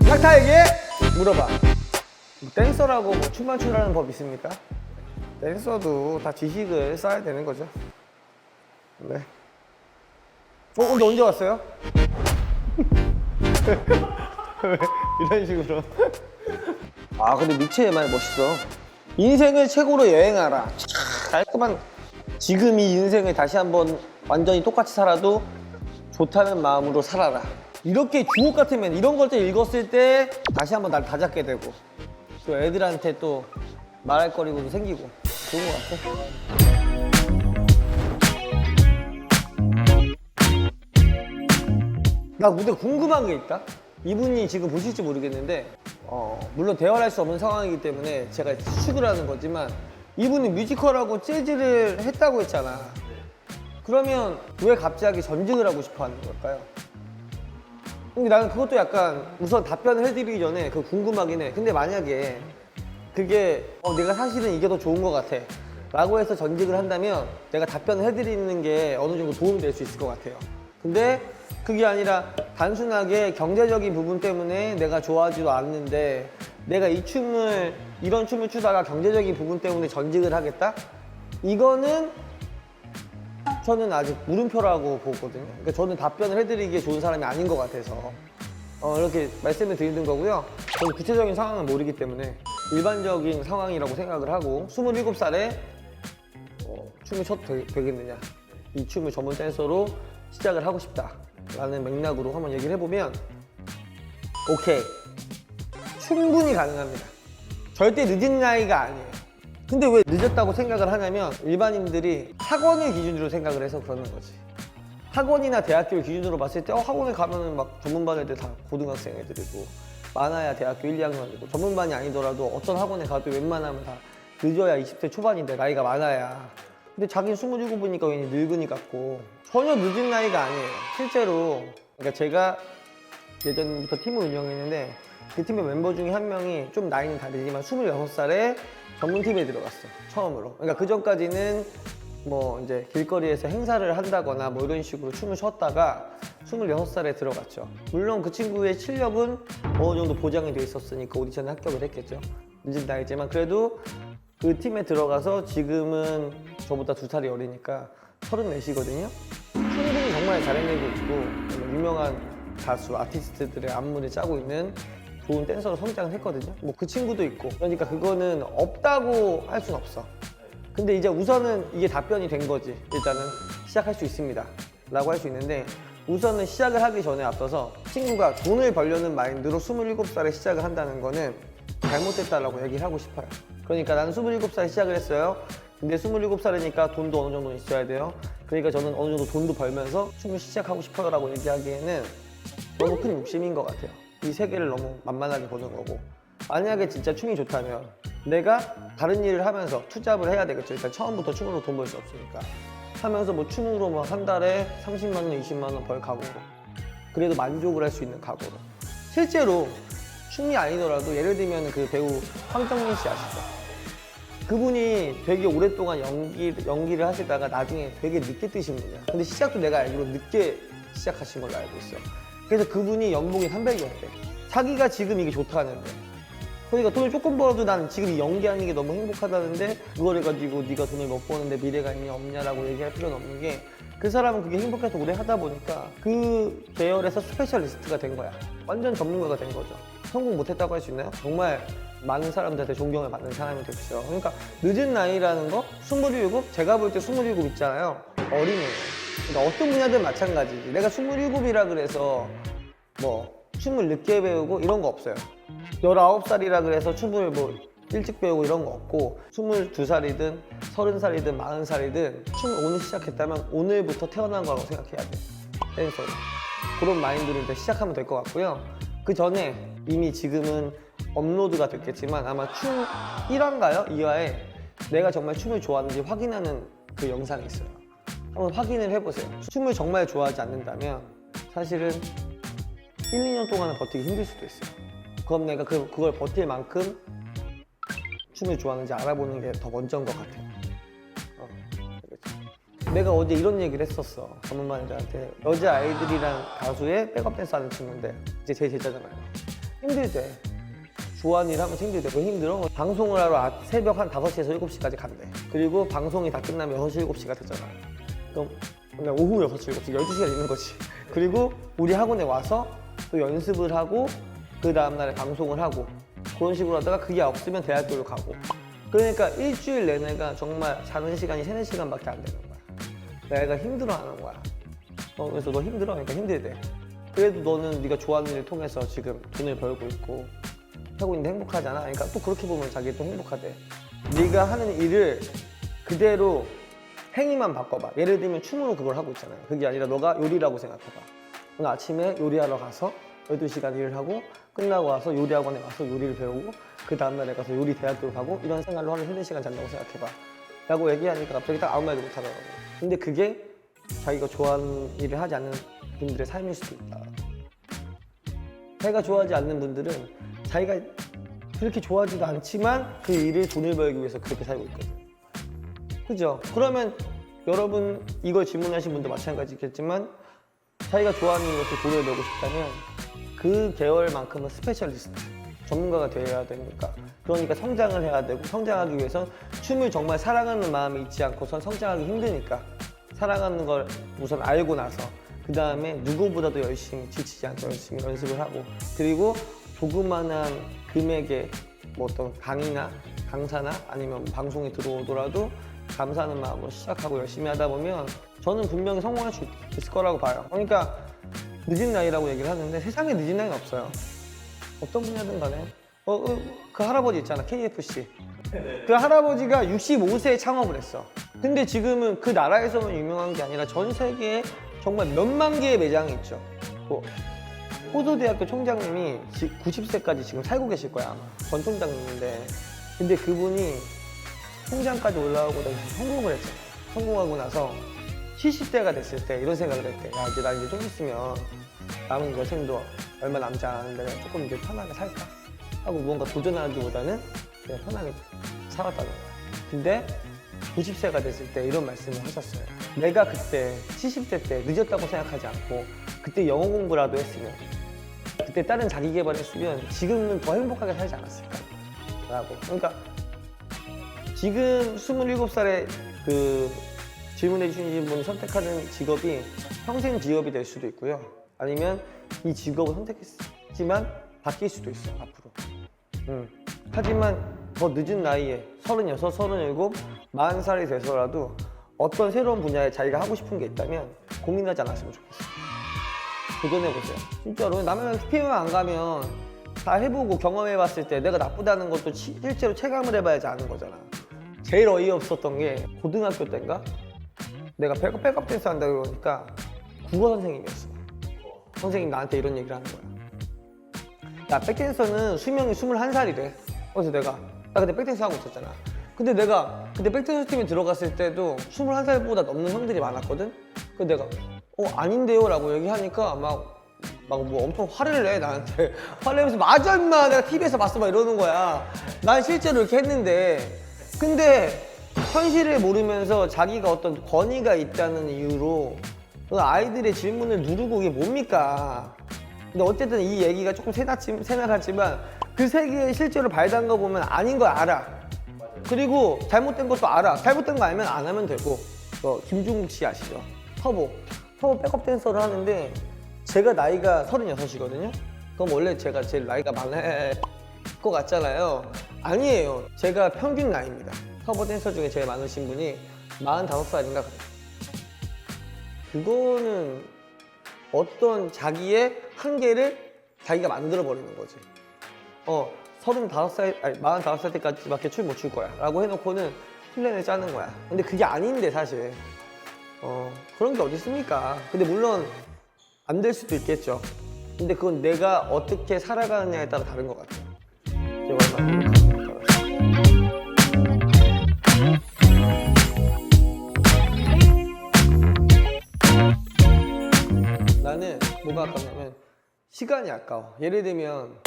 탁타에게 물어봐. 뭐 댄서라고 뭐 춤만 추라는 법 있습니까? 댄서도 다 지식을 쌓아야 되는 거죠. 네. 근데 언제 왔어요? 왜? 이런 식으로. 아, 근데 미치의 말 멋있어. 인생을 최고로 여행하라. 깔끔한. 지금 이 인생을 다시 한번 완전히 똑같이 살아도 좋다는 마음으로 살아라. 이렇게 주옥 같으면 이런 걸 또 읽었을 때 다시 한번 날 다잡게 되고 또 애들한테 또 말할 거리도 생기고 좋은 것 같아. 나 근데 궁금한 게 있다. 이분이 지금 보실지 모르겠는데 물론 대화를 할 수 없는 상황이기 때문에 제가 추측을 하는 거지만 이분이 뮤지컬하고 재즈를 했다고 했잖아. 그러면 왜 갑자기 전직을 하고 싶어 하는 걸까요? 근데 나는 그것도 약간 우선 답변을 해드리기 전에 그거 궁금하긴 해. 근데 만약에 그게 내가 사실은 이게 더 좋은 것 같아 라고 해서 전직을 한다면 내가 답변을 해드리는 게 어느 정도 도움이 될 수 있을 것 같아요. 근데 그게 아니라 단순하게 경제적인 부분 때문에 내가 좋아하지도 않는데 내가 이런 춤을 추다가 경제적인 부분 때문에 전직을 하겠다? 이거는 저는 아직 물음표라고 보거든요. 그러니까 저는 답변을 해드리기에 좋은 사람이 아닌 것 같아서 이렇게 말씀을 드리는 거고요. 저는 구체적인 상황은 모르기 때문에 일반적인 상황이라고 생각을 하고 27살에 춤을 춰도 되겠느냐, 이 춤을 전문 댄서로 시작을 하고 싶다라는 맥락으로 한번 얘기를 해보면 오케이, 충분히 가능합니다. 절대 늦은 나이가 아니에요. 근데 왜 늦었다고 생각을 하냐면 일반인들이 학원을 기준으로 생각을 해서 그러는 거지. 학원이나 대학교를 기준으로 봤을 때 학원에 가면은 막 전문반 애들 다 고등학생 애들이고 많아야 대학교 1, 2학년이고 전문반이 아니더라도 어떤 학원에 가도 웬만하면 다 늦어야 20대 초반인데 나이가 많아야. 근데 자기는 27이니까 괜히 늙은이 같고 전혀 늦은 나이가 아니에요. 실제로 그러니까 제가 예전부터 팀을 운영했는데 그 팀의 멤버 중에 한 명이 좀 나이는 다르지만 26살에 전문팀에 들어갔어, 처음으로. 그러니까 그 전까지는 뭐 이제 길거리에서 행사를 한다거나 뭐 이런 식으로 춤을 췄다가 26살에 들어갔죠. 물론 그 친구의 실력은 어느 정도 보장이 돼 있었으니까 오디션에 합격을 했겠죠. 늦은 나이지만 그래도 그 팀에 들어가서 지금은 저보다 2살이 어리니까 34이거든요. 충분히 정말 잘해내고 있고 유명한 가수, 아티스트들의 안무를 짜고 있는 좋은 댄서로 성장을 했거든요. 뭐 그 친구도 있고. 그러니까 그거는 없다고 할 순 없어. 근데 이제 우선은 이게 답변이 된 거지. 일단은 시작할 수 있습니다 라고 할 수 있는데 우선은 시작을 하기 전에 앞서서 친구가 돈을 벌려는 마인드로 27살에 시작을 한다는 거는 잘못됐다라고 얘기를 하고 싶어요. 그러니까 나는 27살에 시작을 했어요. 근데 27살이니까 돈도 어느 정도 있어야 돼요. 그러니까 저는 어느 정도 돈도 벌면서 춤을 시작하고 싶어요 라고 얘기하기에는 너무 큰 욕심인 것 같아요. 이 세계를 너무 만만하게 보는 거고, 만약에 진짜 춤이 좋다면 내가 다른 일을 하면서 투잡을 해야 되겠죠. 일단 처음부터 춤으로 돈 벌 수 없으니까 하면서 뭐 춤으로 뭐 한 달에 30만 원, 20만 원 벌 각오로, 그래도 만족을 할 수 있는 각오로. 실제로 춤이 아니더라도 예를 들면 그 배우 황정민 씨 아시죠? 그분이 되게 오랫동안 연기를 하시다가 나중에 되게 늦게 뜨신 분이야. 근데 시작도 내가 알기로 늦게 시작하신 걸로 알고 있어. 그래서 그분이 연봉이 300이었대. 자기가 지금 이게 좋다는데. 그러니까 돈을 조금 벌어도 난 지금 이 연기하는 게 너무 행복하다는데 그걸 해가지고 네가 돈을 못 버는데 미래가 있냐 없냐라고 얘기할 필요는 없는 게 그 사람은 그게 행복해서 오래 하다 보니까 그 계열에서 스페셜리스트가 된 거야. 완전 전문가가 된 거죠. 성공 못했다고 할 수 있나요? 정말 많은 사람들한테 존경을 받는 사람이 됐죠. 그러니까 늦은 나이라는 거, 27, 제가 볼 때 27 있잖아요. 어린애예요. 그러니까 어떤 분야든 마찬가지지. 내가 27이라 그래서 뭐 춤을 늦게 배우고 이런 거 없어요. 19살이라 그래서 춤을 뭐 일찍 배우고 이런 거 없고 22살이든 30살이든 40살이든 춤을 오늘 시작했다면 오늘부터 태어난 거라고 생각해야 돼. 댄서로. 그런 마인드로 이제 시작하면 될 것 같고요. 그 전에 이미 지금은 업로드가 됐겠지만 아마 춤 1화인가요? 2화에 내가 정말 춤을 좋아하는지 확인하는 그 영상이 있어요. 한번 확인을 해보세요. 춤을 정말 좋아하지 않는다면 사실은 1, 2년 동안은 버티기 힘들 수도 있어요. 그럼 내가 그걸 버틸 만큼 춤을 좋아하는지 알아보는 게 더 먼저인 것 같아요. 알겠죠? 내가 어제 이런 얘기를 했었어. 전문반 애들한테. 여자아이들이랑 가수의 백업 댄스 하는 친구인데 이제 제 제자잖아요. 힘들대. 좋아하는 일 하면 힘들대. 왜 힘들어? 방송을 하러 새벽 한 5시에서 7시까지 간대. 그리고 방송이 다 끝나면 6시, 7시가 되잖아. 그럼 그냥 오후 6시, 7시, 12시간 있는 거지. 그리고 우리 학원에 와서 또 연습을 하고 그 다음날에 방송을 하고 그런 식으로 하다가 그게 없으면 대학교를 가고. 그러니까 일주일 내내가 정말 자는 시간이 3, 4시간밖에 안 되는 거야. 내가 힘들어하는 거야. 그래서 너 힘들어? 그러니까 힘들대. 그래도 너는 네가 좋아하는 일을 통해서 지금 돈을 벌고 있고 하고 있는데 행복하잖아. 그러니까 또 그렇게 보면 자기 또 행복하대. 네가 하는 일을 그대로 행위만 바꿔봐. 예를 들면 춤으로 그걸 하고 있잖아요. 그게 아니라 너가 요리라고 생각해봐. 오늘 아침에 요리하러 가서 12시간 일을 하고 끝나고 와서 요리 학원에 가서 요리를 배우고 그 다음날에 가서 요리 대학교를 가고 이런 생활로 하루 3, 4시간 잔다고 생각해봐 라고 얘기하니까 갑자기 딱 아무 말도 못하더라고. 근데 그게 자기가 좋아하는 일을 하지 않는 분들의 삶일 수도 있다. 자기가 좋아하지 않는 분들은 자기가 그렇게 좋아하지도 않지만 그 일을 돈을 벌기 위해서 그렇게 살고 있거든. 그죠? 그러면 여러분 이걸 질문하신 분도 마찬가지겠지만 자기가 좋아하는 것을 돈을 벌고 싶다면 그 계열만큼은 스페셜리스트, 전문가가 되어야 되니까. 그러니까 성장을 해야 되고 성장하기 위해선 춤을 정말 사랑하는 마음이 있지 않고선 성장하기 힘드니까 사랑하는 걸 우선 알고 나서 그 다음에 누구보다도 열심히 지치지 않고 열심히 연습을 하고 그리고 조그만한 금액의 뭐 어떤 강의나 강사나 아니면 방송이 들어오더라도 감사하는 마음으로 시작하고 열심히 하다 보면 저는 분명히 성공할 수 있을 거라고 봐요. 그러니까 늦은 나이라고 얘기를 하는데 세상에 늦은 나이는 없어요. 어떤 분야든 간에 그 할아버지 있잖아, KFC. 그 할아버지가 65세에 창업을 했어. 근데 지금은 그 나라에서만 유명한 게 아니라 전 세계에 정말 몇만 개의 매장이 있죠. 뭐 호도대학교 총장님이 90세까지 지금 살고 계실 거야 아마. 전 총장님인데 근데 그분이 총장까지 올라오고 성공을 했죠. 성공하고 나서 70대가 됐을 때 이런 생각을 했대. 야, 이제 나 이제 좀 있으면 남은 여생도 얼마 남지 않았는데 조금 이제 편하게 살까? 하고 무언가 도전하기보다는 그냥 편하게 살았다는 거야. 근데 90세가 됐을 때 이런 말씀을 하셨어요. 내가 그때 70대 때 늦었다고 생각하지 않고 그때 영어 공부라도 했으면 그때 다른 자기 개발했으면 지금은 더 행복하게 살지 않았을까? 라고. 그러니까 지금 27살에 그 질문해 주신 분이 선택하는 직업이 평생 직업이 될 수도 있고요. 아니면 이 직업을 선택했지만 바뀔 수도 있어요, 앞으로. 하지만 더 늦은 나이에 36, 37, 40살이 돼서라도 어떤 새로운 분야에 자기가 하고 싶은 게 있다면 고민하지 않았으면 좋겠어요. 도전해보세요. 진짜로 남의 PM만 안 가면 다 해보고 경험해봤을 때 내가 나쁘다는 것도 실제로 체감을 해봐야지 아는 거잖아. 제일 어이없었던 게 고등학교 때인가? 내가 백업 댄스 한다 그러니까 국어 선생님이었어. 선생님 나한테 이런 얘기를 하는 거야. 야, 백댄서는 수명이 21살이래. 그래서 내가 나 그때 백댄스 하고 있었잖아. 근데 내가 그때 백댄서 팀에 들어갔을 때도 21살보다 넘는 형들이 많았거든? 그래서 내가 아닌데요? 라고 얘기하니까 막 뭐 엄청 화를 내 나한테. 화를 내면서 맞아 임마 내가 TV에서 봤어 막 이러는 거야. 난 실제로 이렇게 했는데 근데 현실을 모르면서 자기가 어떤 권위가 있다는 이유로 그 아이들의 질문을 누르고 이게 뭡니까? 근데 어쨌든 이 얘기가 조금 세나갔지만 그 세계에 실제로 발 담가 보면 아닌 거 알아. 그리고 잘못된 것도 알아. 잘못된 거 알면 안 하면 되고. 김종국 씨 아시죠? 터보 백업 댄서를 하는데 제가 나이가 36이거든요. 그럼 원래 제가 제일 나이가 많을 것 같잖아요. 아니에요. 제가 평균 나이입니다. 터보 댄서 중에 제일 많으신 분이 45살인가 그래요. 그거는 어떤 자기의 한계를 자기가 만들어 버리는 거지. 45살 때까지밖에 춤 못 출 거야 라고 해놓고는 플랜을 짜는 거야. 근데 그게 아닌데 사실 그런 게 어디 있습니까? 근데 물론 안 될 수도 있겠죠. 근데 그건 내가 어떻게 살아가느냐에 따라 다른 것 같아요. 제가 얼마나 나는 뭐가 아깝냐면 시간이 아까워. 예를 들면